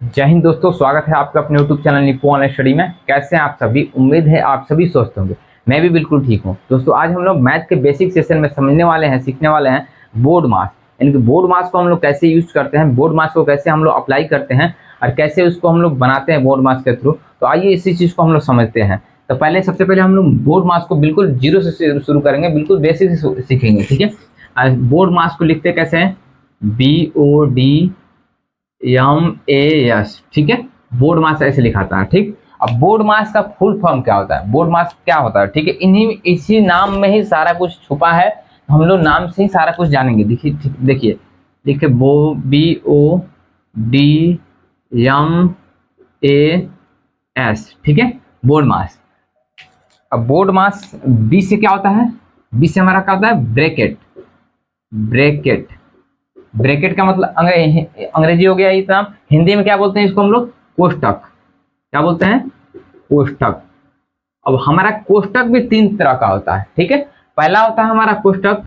जय हिंद दोस्तों, स्वागत है आपका अपने YouTube channel Nippon online study में। कैसे हैं आप सभी? उम्मीद है आप सभी स्वस्थ होंगे। मैं भी बिल्कुल ठीक हूं। दोस्तों आज हम लोग मैथ के बेसिक सेशन में समझने वाले हैं, सीखने वाले हैं बोर्ड मास। यानी कि बोर्ड मास को हम लोग कैसे यूज करते हैं, बोर्ड मास को कैसे हम लोग अप्लाई करते हैं और कैसे उसको हम लोग बनाते हैं बोर्ड मास के थ्रू। तो आइए इसी चीज़ को हम लोग समझते हैं। तो पहले सबसे पहले हम लोग बोर्ड मास को बिल्कुल जीरो से शुरू करेंगे, बिल्कुल बेसिक से सीखेंगे। ठीक है, बोर्ड मास को लिखते कैसे हैं? BODMAS। ठीक है, बोर्ड मास ऐसे लिखाता है। ठीक, अब बोर्ड मास का फुल फॉर्म क्या होता है, बोर्ड मास क्या होता है? ठीक है, इसी नाम में ही सारा कुछ छुपा है। हम लोग नाम से ही सारा कुछ जानेंगे। देखिए देखिए देखिए BODMAS। ठीक है, बोर्ड मास। अब बोर्ड मास बी से क्या होता है? बी से हमारा क्या होता है? ब्रैकेट। ब्रैकेट ब्रैकेट का मतलब अंग्रेजी हो गया इतना। हिंदी में क्या बोलते हैं इसको हम लोग? कोष्टक। क्या बोलते हैं? कोष्टक। अब हमारा कोष्टक भी तीन तरह का होता है। ठीक है, पहला होता है हमारा कोष्टक।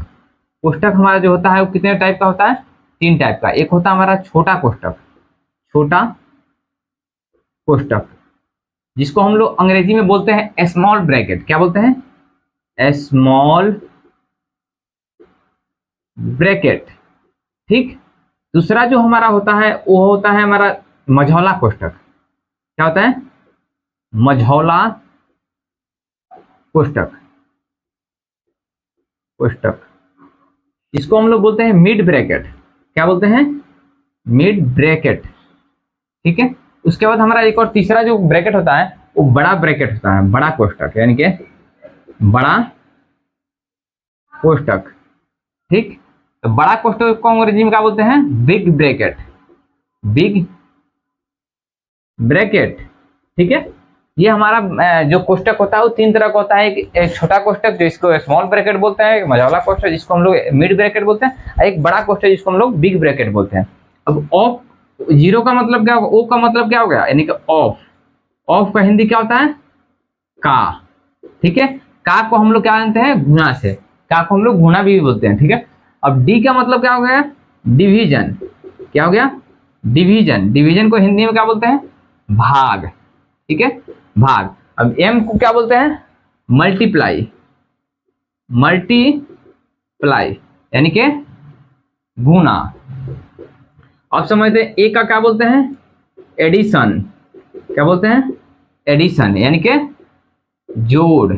कोष्टक हमारा जो होता है वो कितने टाइप का होता है? तीन टाइप का। एक होता है हमारा छोटा कोष्टक, छोटा कोष्टक, जिसको हम लोग अंग्रेजी में बोलते हैं स्मॉल ब्रैकेट। क्या बोलते हैं? Small bracket. ठीक, दूसरा जो हमारा होता है वो होता है हमारा मझौला कोष्टक। क्या होता है? मझौला कोष्टक। कोष्टक, इसको हम लोग बोलते हैं मिड ब्रैकेट। क्या बोलते हैं? Mid bracket. ठीक है, उसके बाद हमारा एक और तीसरा जो ब्रैकेट होता है वो बड़ा ब्रैकेट होता है, बड़ा कोष्टक, यानी कि बड़ा कोष्टक। ठीक, तो बड़ा कोष्टक को अंग्रेजी में क्या बोलते हैं? Big bracket. Big bracket. ठीक है, ये हमारा जो कोष्टक होता है वो तीन तरह का होता है। एक छोटा कोष्टक जिसको स्मॉल ब्रैकेट बोलते हैं, एक मझौला कोष्टक जिसको हम लोग मिड ब्रैकेट बोलते हैं, और एक बड़ा कोष्टक जिसको हम लोग बिग ब्रैकेट बोलते हैं। अब ऑफ जीरो का मतलब क्या होगा? ओ का मतलब क्या हो गया? यानी कि ऑफ। ऑफ का हिंदी क्या होता है? का। ठीक है, का को हम लोग क्या जानते हैं? गुना से। का को हम लोग गुना भी बोलते हैं। ठीक है, अब डी का मतलब क्या हो गया? डिवीजन। क्या हो गया? डिवीजन। डिवीजन को हिंदी में क्या बोलते हैं? भाग। ठीक है, भाग। अब एम को क्या बोलते हैं? मल्टीप्लाई। मल्टीप्लाई यानी कि गुना। अब समझते हैं ए का क्या बोलते हैं? एडिशन। क्या बोलते हैं? एडिशन यानी कि जोड़।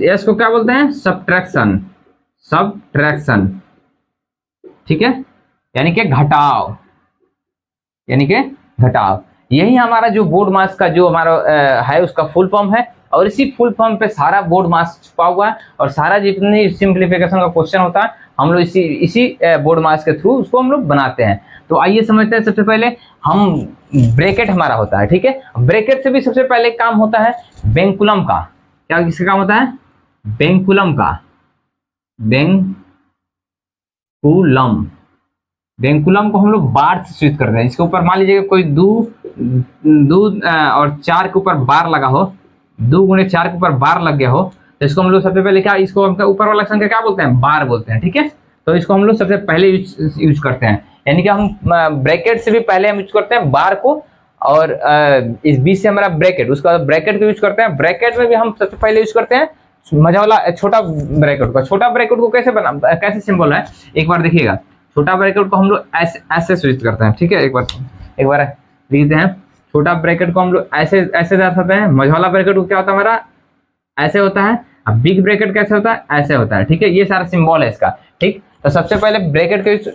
एस को क्या बोलते हैं? सब्ट्रैक्शन। सब्ट्रैक्शन। ठीक है, यानी कि घटाव। यानी कि घटाव। यही हमारा जो बोर्ड मास का जो हमारा है उसका फुल फॉर्म है, और इसी फुल फॉर्म पे सारा बोर्ड मास छुपा हुआ है। और सारा जितनी सिंप्लीफिकेशन का क्वेश्चन होता है हम लोग इसी बोर्ड मास के थ्रू उसको हम लोग बनाते हैं। तो आइए समझते हैं। सबसे पहले हम ब्रैकेट हमारा होता है। ठीक है, ब्रैकेट से भी सबसे पहले काम होता है बेंकुलम का। क्या किसका काम होता है? बेंकुलम का। बेंकुलम। बेंकुलम को हम लोग बार से स्विच करते हैं। इसके ऊपर मान लीजिए कोई दो और चार के ऊपर बार लगा हो, 2 गुणे 4 के ऊपर बार लग गया हो, तो इसको हम लोग सबसे पहले क्या, इसको हम ऊपर वाला संख्या क्या बोलते हैं? बार बोलते हैं। ठीक है, तो इसको हम लोग सबसे पहले यूज करते हैं। यानी कि हम ब्रैकेट से भी पहले हम यूज करते हैं बार को, और इस बीच से हमारा ब्रैकेट, उसका ब्रैकेट को यूज करते हैं। ब्रैकेट में भी हम सबसे पहले यूज करते हैं मझौला छोटा ब्रैकेट का। छोटा ब्रैकेट को कैसे सिंबल है, एक बार देखिएगा। छोटा ब्रैकेट को हम लोग ऐसे स्विच करते हैं। ठीक है, एक बार लिखते हैं। छोटा ब्रैकेट को हम लोग ऐसे दर्शाते हैं। मझौला ब्रैकेट को क्या होता है हमारा? ऐसे होता है। अब बिग ब्रैकेट कैसे होता है? ऐसे होता है। ठीक है, ये सारा सिंबल है इसका। ठीक, तो सबसे पहले ब्रैकेट का यूज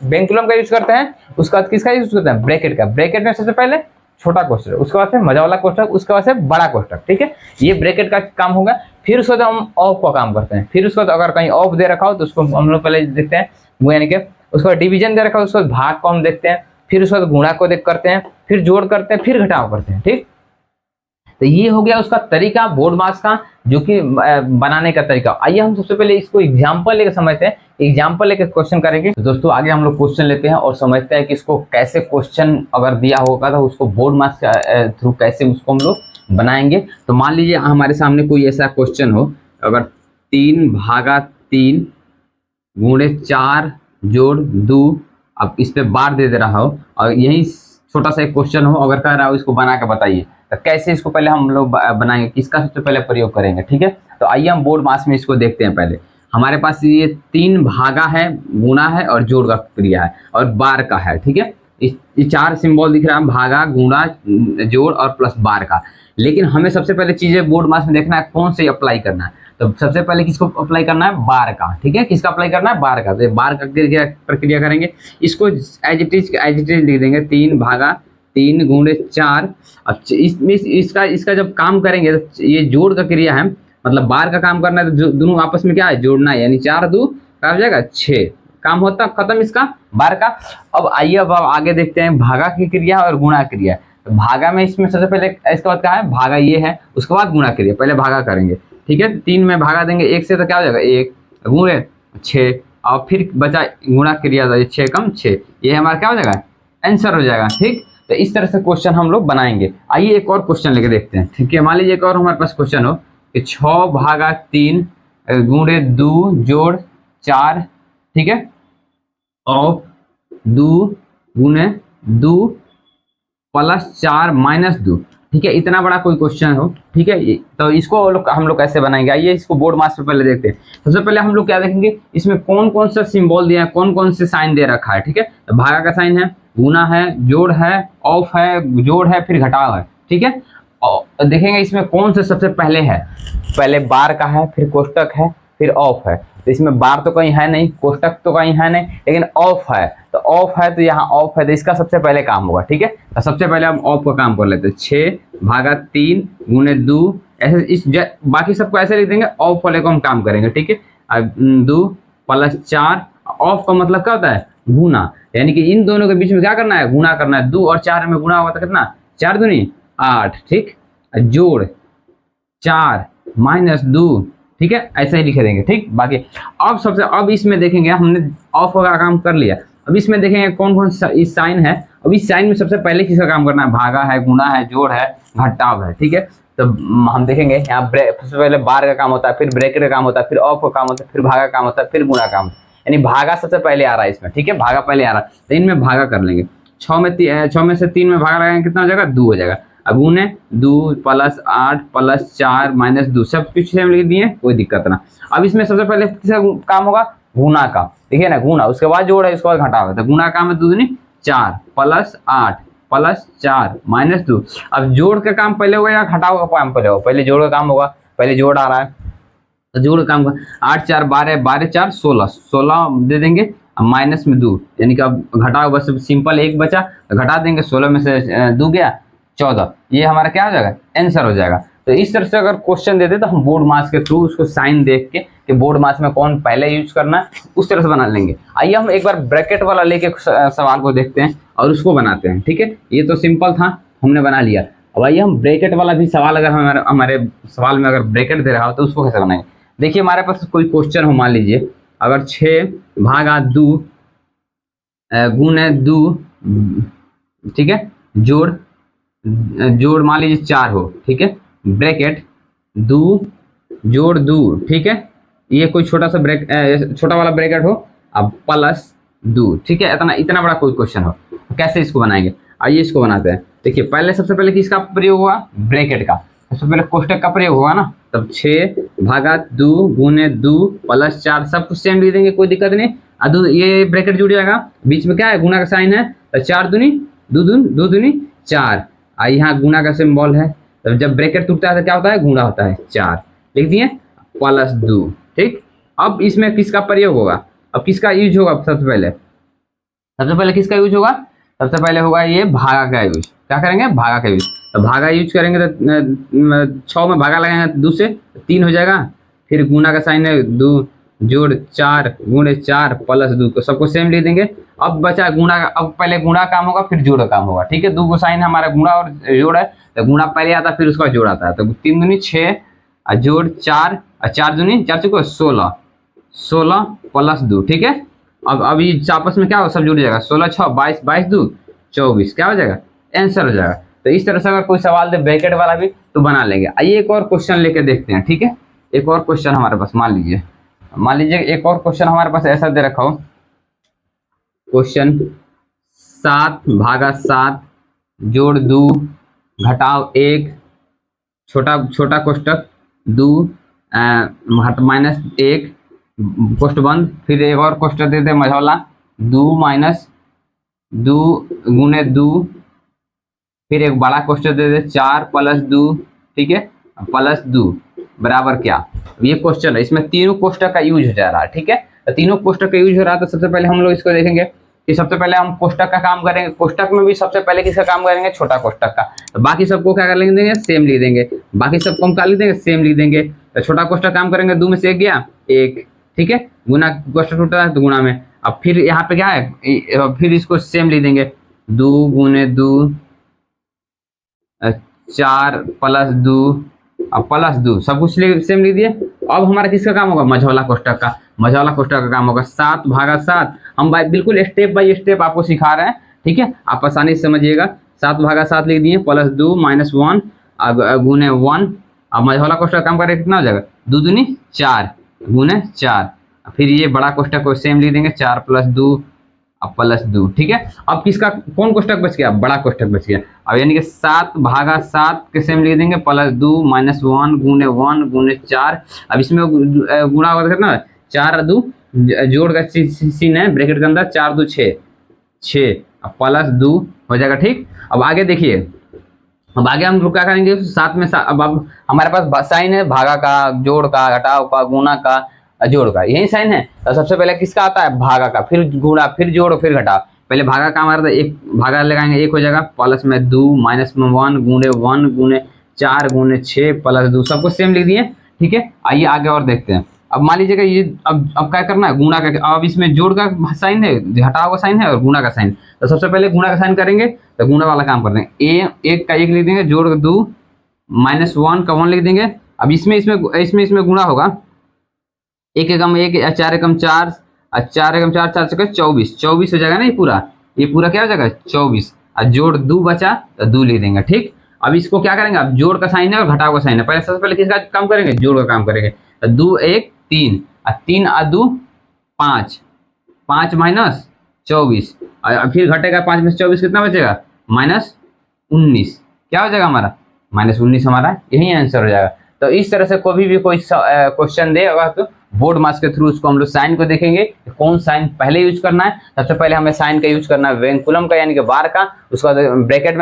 बेंकुलम का यूज करते हैं। उसके बाद किसका यूज करते हैं? ब्रैकेट का। ब्रैकेट में सबसे पहले छोटा कोष्टक, उसके बाद से मझौला कोष्टक, उसके बाद से बड़ा कोष्टक। ठीक है, ये ब्रैकेट का काम होगा। फिर उसके बाद हम ऑफ का काम करते हैं। फिर उसके बाद अगर कहीं ऑफ दे रखा हो तो उसको हम लोग पहले देखते हैं, वो यानी कि उसके बाद डिवीजन दे रखा हो, उसके बाद भाग को हम देखते हैं। फिर उसके बाद गुणा को देख करते हैं, फिर जोड़ करते हैं, फिर घटाव करते हैं। ठीक, तो ये हो गया उसका तरीका बोर्ड मास का, जो कि बनाने का तरीका। आइए हम सबसे पहले इसको एग्जांपल लेकर समझते हैं। एग्जांपल लेकर क्वेश्चन करेंगे। तो दोस्तों आगे हम लोग क्वेश्चन लेते हैं और समझते हैं कि इसको कैसे क्वेश्चन अगर दिया होगा तो उसको बोर्ड मास का थ्रू कैसे उसको हम लोग बनाएंगे। तो मान लीजिए हमारे सामने कोई ऐसा क्वेश्चन हो, अगर 3/3 गुणे 4 जोड़ 2, अब इस पे बार दे रहा हो, और यही छोटा सा एक क्वेश्चन हो, अगर कह रहा हो इसको बना के बताइए, तो कैसे इसको पहले हम लोग बनाएंगे, किसका सबसे पहले प्रयोग करेंगे। ठीक है, तो आइए हम बोर्ड मास में इसको देखते हैं। पहले हमारे पास ये 3 भागा है, गुणा है और जोड़ का क्रिया है और बार का है। ठीक है, ये 4 सिंबल दिख रहा है, भागा, गुणा, जोड़ और प्लस बार का। लेकिन हमें सबसे पहले चीजें बोर्ड मास में देखना है कौन से अप्लाई करना है। तो सबसे पहले किसको अप्लाई करना है, बार का। ठीक है, किसका अप्लाई करना है, बार का। तो बार का प्रक्रिया करेंगे, इसको एज इट इज लिख देंगे, 3 भागा 3 गुणे 4। अब इसका जब काम करेंगे तो ये जोड़ का क्रिया है, मतलब बार का काम करना है, तो दोनों आपस में क्या है, जोड़ना है, यानी 4 2 क्या हो जाएगा 6, काम होता खत्म इसका बार का। अब आइए अब आगे देखते हैं भागा की क्रिया और गुणा क्रिया। तो भागा में इसमें सबसे पहले इसके बाद क्या है, भागा ये है, उसके बाद गुणा क्रिया, पहले भागा करेंगे। ठीक है, 3 में भागा देंगे 1 से, तो क्या हो जाएगा 1 गुणे 6, और फिर बचा गुणा क्रिया, 6 कम 6, ये हमारा क्या हो जाएगा, आंसर हो जाएगा। ठीक, तो इस तरह से क्वेश्चन हम लोग बनाएंगे। आइए एक और क्वेश्चन लेके देखते हैं। ठीक है, मान लीजिए एक और हमारे पास क्वेश्चन हो कि 6 भागा 3 गुणे 2 जोड़ 4। ठीक है, और 2 गुणे 2 प्लस 4 माइनस 2। ठीक है, इतना बड़ा कोई क्वेश्चन हो। ठीक है, तो इसको हम लोग कैसे बनाएंगे, आइए इसको बोर्ड मास पे पहले देखते हैं। सबसे पहले हम लोग क्या देखेंगे, इसमें कौन कौन सा सिंबल दिया है, कौन कौन से साइन दे रखा है। ठीक है, तो भागा का साइन है, गुना है, जोड़ है, ऑफ है, जोड़ है, फिर घटाव है। ठीक है, और देखेंगे इसमें कौन सा सबसे पहले है, पहले बार का है, फिर कोष्टक है, फिर ऑफ है। तो इसमें बार तो कहीं है नहीं, कोष्टक तो कहीं है नहीं, लेकिन ऑफ है। तो ऑफ है, तो यहाँ ऑफ है, तो इसका सबसे पहले काम होगा। ठीक है, तो सबसे पहले हम ऑफ का काम कर लेते हैं, 6 भागा 3 गुणे 2, ऐसे बाकी सबको ऐसे लिख देंगे, ऑफ वाले को हम काम करेंगे। ठीक है, 2 प्लस 4, ऑफ का मतलब क्या होता है, गुना, यानी कि इन दोनों के बीच में क्या करना है, गुना करना है। 2 और 4 में गुना हुआ था कितना, 4 दूनी 8। ठीक, जोड़ 4 माइनस 2। ठीक है, ऐसे ही लिख देंगे। ठीक, बाकी अब इसमें देखेंगे, हमने ऑफ का काम कर लिया, अब इसमें देखेंगे कौन कौन सा इस साइन है। अब इस साइन में सबसे पहले किसका काम करना है, भागा है, गुणा है, जोड़ है, घटाव है। ठीक है, तो हम देखेंगे यहाँ सबसे पहले बार का काम होता है, फिर ब्रैकेट का काम होता है, फिर ऑफ का काम होता है, फिर भागा का काम होता है, फिर गुणा का काम, यानी भागा सबसे पहले आ रहा है इसमें। ठीक है, भागा पहले आ रहा है, तो इनमें भागा कर लेंगे। 6 में से 3 में भागा लगाएंगे, कितना हो जाएगा, 2 हो जाएगा। अब गुने 2 प्लस 8 प्लस 4 माइनस 2, सब कुछ सेम लिख दिए, कोई दिक्कत ना। अब इसमें सबसे पहले किसका काम होगा, गुना का। देखिए ना, गुना, उसके बाद जोड़ है, उसके बाद घटाव है, तो गुना का काम है 2 दूनी 4 प्लस 8 प्लस 4 माइनस 2। अब जोड़ का काम पहले होगा या घटाव का काम पहले होगा, पहले जोड़ का काम होगा, पहले जोड़ आ रहा है, तो जोड़ का काम होगा। 8 4 12, 12 4 16, 16 दे देंगे, माइनस में 2, यानी कि अब घटाव बस सिंपल 1 बचा, तो घटा देंगे, 16 में से 2 गया 14, ये हमारा क्या हो जाएगा, आंसर हो जाएगा। तो इस तरह से अगर क्वेश्चन देते तो हम बोर्ड मास के थ्रू उसको साइन देख के कि बोर्ड मास में कौन पहले यूज करना है, उस तरह से बना लेंगे। आइए हम एक बार ब्रैकेट वाला लेके सवाल को देखते हैं और उसको बनाते हैं। ठीक है, ये तो सिंपल था, हमने बना लिया। अब आइए हम ब्रैकेट वाला भी सवाल, अगर हमारे सवाल में अगर ब्रैकेट दे रहा हो तो उसको कैसे बनाएंगे। देखिए हमारे पास कोई क्वेश्चन हो, मान लीजिए अगर 6 भागा 2 गुणे 2, ठीक है, जोड़ मान लीजिए 4 हो। ठीक है, ब्रैकेट 2 जोड़ 2। ठीक है, ये कोई छोटा सा छोटा वाला ब्रैकेट हो, अब प्लस 2। ठीक है, इतना बड़ा कोई क्वेश्चन हो, कैसे इसको बनाएंगे, आइए इसको बनाते हैं। देखिए पहले सबसे पहले किसका प्रयोग हुआ, ब्रैकेट का, सबसे पहले कोष्टक का प्रयोग होगा ना, तब 6 भागा 2 गुने 2 प्लस 4, सब कुछ सेम लिख देंगे, कोई दिक्कत नहीं। ये ब्रैकेट जुड़ जाएगा, बीच में क्या है, गुना का साइन है, तो 4 दूनी 2 दूनी 4, यहाँ गुना का सिंबल है, तो जब ब्रैकेट टूटता है तो क्या होता है, गुणा होता है, 4 लिख दिए प्लस 2। ठीक, अब इसमें किसका प्रयोग होगा, अब किसका यूज होगा, सबसे पहले किसका यूज होगा, सबसे पहले होगा ये भागा का यूज। क्या करेंगे, भागा का यूज, तो भागा यूज करेंगे तो 6 में भागा लगाएंगे 2 से, 3 हो जाएगा, फिर गुना का साइन है, 2 जोड़ 4 गुणे 4 प्लस 2, को सबको सेम लिख देंगे। अब बचा गुणा का, अब पहले गुणा काम होगा फिर जोड़ काम होगा। ठीक है, 2 को साइन हमारा गुणा और जोड़ है, तो गुणा पहले आता है फिर उसका जोड़ आता है, तो 3 दूनी 6 जोड़ 4, 4 दूनी 4 चुको 16, 16 प्लस 2। ठीक है, अब ये आपस में क्या हो, सब जुड़ जाएगा, 16 6 22, 22 2 24, क्या हो जाएगा, आंसर हो जाएगा। तो इस तरह से अगर कोई सवाल दे ब्रैकेट वाला भी तो बना लेंगे। आइए एक और क्वेश्चन लेके देखते हैं। ठीक है, एक और क्वेश्चन हमारे पास, मान लीजिए एक और क्वेश्चन हमारे पास ऐसा दे रखा हो, क्वेश्चन 7 भागा 7 जोड़ 2 घटाव 1 छोटा छोटा कोष्टक 2 -1 कोष्ट बंद, फिर एक और कोष्टक देते मझौला 2 माइनस 2 गुने 2, फिर एक बड़ा कोष्टक दे दे 4 प्लस 2, ठीक है, प्लस 2 बराबर क्या। ये क्वेश्चन है, इसमें तीनों कोष्टक का यूज हो जा रहा है, ठीक है। तो तीनों कोष्टक का यूज हो रहा है, तो सबसे पहले हम लोग इसको देखेंगे कि सबसे पहले हम कोष्टक का काम करेंगे। कोष्टक में भी सबसे पहले किसका काम करेंगे, छोटा कोष्टक का। तो बाकी सबको क्या कर लेंगे, सेम लिख देंगे। बाकी सबको हम क्या लिख देंगे, सेम लिख देंगे। तो छोटा कोष्टक काम करेंगे, 2 में से 1 गया 1, ठीक है, गुना कोष्टक टूटा है तो गुणा में। अब फिर यहाँ पे क्या है, फिर इसको सेम लिख देंगे 2 गुने 2 4 प्लस 2 अब प्लस 2 सब कुछ सेम लिख दिए। अब हमारा किसका काम होगा, मझौला कोष्टक का। मझौला कोष्टक का काम होगा 7 भागा 7। हम बिल्कुल स्टेप बाय स्टेप आपको सिखा रहे हैं, ठीक है, आप आसानी से समझिएगा। 7 भागा 7 लिख दिए, प्लस 2 माइनस 1 गुने 1। अब मझौला कोष्टक का काम करें कितना हो जाएगा, 2 दूनी 4 गुने 4। फिर ये बड़ा कोष्टक को सेम लिख देंगे 4 प्लस 2 अब प्लस 2, ठीक है। अब किसका कौन कोष्टक बच गया, बड़ा कोष्टक बच गया। अब यानी कि 7 भागा 7 के सेम लिख देंगे, प्लस 2 माइनस 1 गुने 4। अब इसमें गुणा होगा कितना, 4 2 जोड़ का सीन है ब्रैकेट के अंदर, 4 2 6 अब प्लस 2 हो जाएगा, ठीक। अब आगे देखिए, अब आगे हम लोग क्या करेंगे, साथ में अब हमारे पास साइन है भागा का, जोड़ का, घटाव का, गुणा का, जोड़ का, यही साइन है। तो सबसे पहले किसका आता है, भागा का, फिर गुणा, फिर जोड़, फिर घटाव। पहले भागा का हमारा, एक भागा लगाएंगे 1 हो जाएगा, प्लस में 2 माइनस में 1 गुने 4 गुने 6 प्लस 2 सबको सेम लिख दिए, ठीक है। आइए आगे और देखते हैं। अब मान लीजिएगा ये अब क्या करना है, गुणा का। अब इसमें जोड़ का साइन है, घटाव का साइन है और गुणा का साइन। तो सबसे पहले गुणा का साइन करेंगे, तो गुणा वाला काम कर देंगे, 1 का 1 लिख देंगे, जोड़ 2 माइनस 1 का 1 लिख देंगे। अब इसमें गुणा होगा, 1 एकम 1 4 एकम 4 4 एकम 4 4 चक्कर 24 हो जाएगा ना, ये पूरा क्या हो जाएगा 24। और जोड़ 2 बचा तो 2 लिख देंगे, ठीक। अब इसको क्या करेंगे, अब जोड़ का साइन है और घटाव का साइन है, पहले सबसे पहले किसका काम करेंगे, जोड़ का काम करेंगे। तो 2 1 3 और 3 और 2 5 5 माइनस 24 और फिर घटेगा 5 में से 24 कितना बचेगा, -19। क्या हो जाएगा हमारा, -19 हमारा यही आंसर हो जाएगा। तो इस तरह से कोई भी कोई क्वेश्चन दे अगर, तो बोर्ड मार्क्स के थ्रू उसको हम लोग साइन को देखेंगे, कौन साइन पहले यूज करना है। सबसे पहले हमें साइन का यूज करना है वेंकुलम का, यानी कि बार का। उसका ब्रैकेट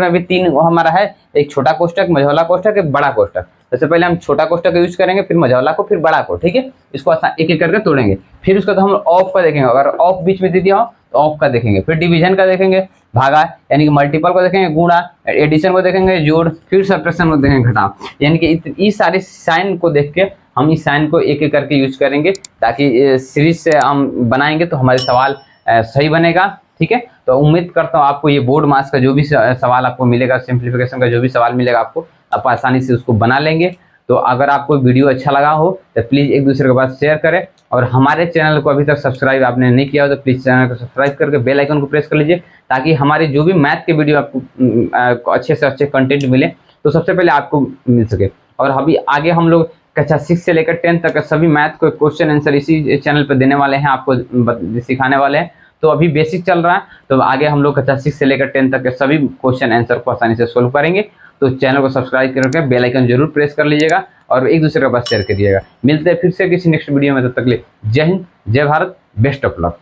में भी 3 हमारा है, एक छोटा कोष्टक, मझौला कोष्टक, एक बड़ा कोष्टक। सबसे पहले हम छोटा कोष्टक का यूज करेंगे, फिर मझौला को, फिर बड़ा को, ठीक है। इसको एक एक करके तोड़ेंगे। फिर उसका तो हम ऑफ का देखेंगे, अगर ऑफ बीच में दे दिया हो तो ऑफ का देखेंगे। फिर डिवीजन का देखेंगे, भागा यानी कि मल्टीपल को देखेंगे, गुणा, एडिशन को देखेंगे, जोड़, फिर सब्ट्रैक्शन को देखेंगे, घटाव। यानी कि इस सारे साइन को देख के हम इस साइन को एक एक करके यूज करेंगे, ताकि सीरीज से हम बनाएंगे तो हमारे सवाल सही बनेगा, ठीक है। तो उम्मीद करता हूँ आपको ये बोर्ड मार्क्स का जो भी सवाल आपको मिलेगा, सिंप्लीफिकेशन का जो भी सवाल मिलेगा आपको, आप आसानी से उसको बना लेंगे। तो अगर आपको वीडियो अच्छा लगा हो तो प्लीज़ एक दूसरे के पास शेयर करें, और हमारे चैनल को अभी तक सब्सक्राइब आपने नहीं किया हो तो प्लीज़ चैनल को सब्सक्राइब करके बेल आइकन को प्रेस कर लीजिए, ताकि हमारे जो भी मैथ के वीडियो आपको अच्छे से अच्छे कंटेंट मिले तो सबसे पहले आपको मिल सके। और अभी आगे हम लोग कक्षा 6 से लेकर 10 तक का सभी मैथ को क्वेश्चन आंसर इसी चैनल पर देने वाले हैं, आपको सिखाने वाले हैं। तो अभी बेसिक चल रहा है, तो आगे हम लोग कक्षा 6 से लेकर 10 तक के सभी क्वेश्चन आंसर को आसानी से सोल्व करेंगे। तो चैनल को सब्सक्राइब करके बेल आइकन जरूर प्रेस कर लीजिएगा और एक दूसरे के पास शेयर करिएगा। मिलते हैं फिर से किसी नेक्स्ट वीडियो में, तब तक के लिए जय हिंद, जय भारत, बेस्ट ऑफ लक।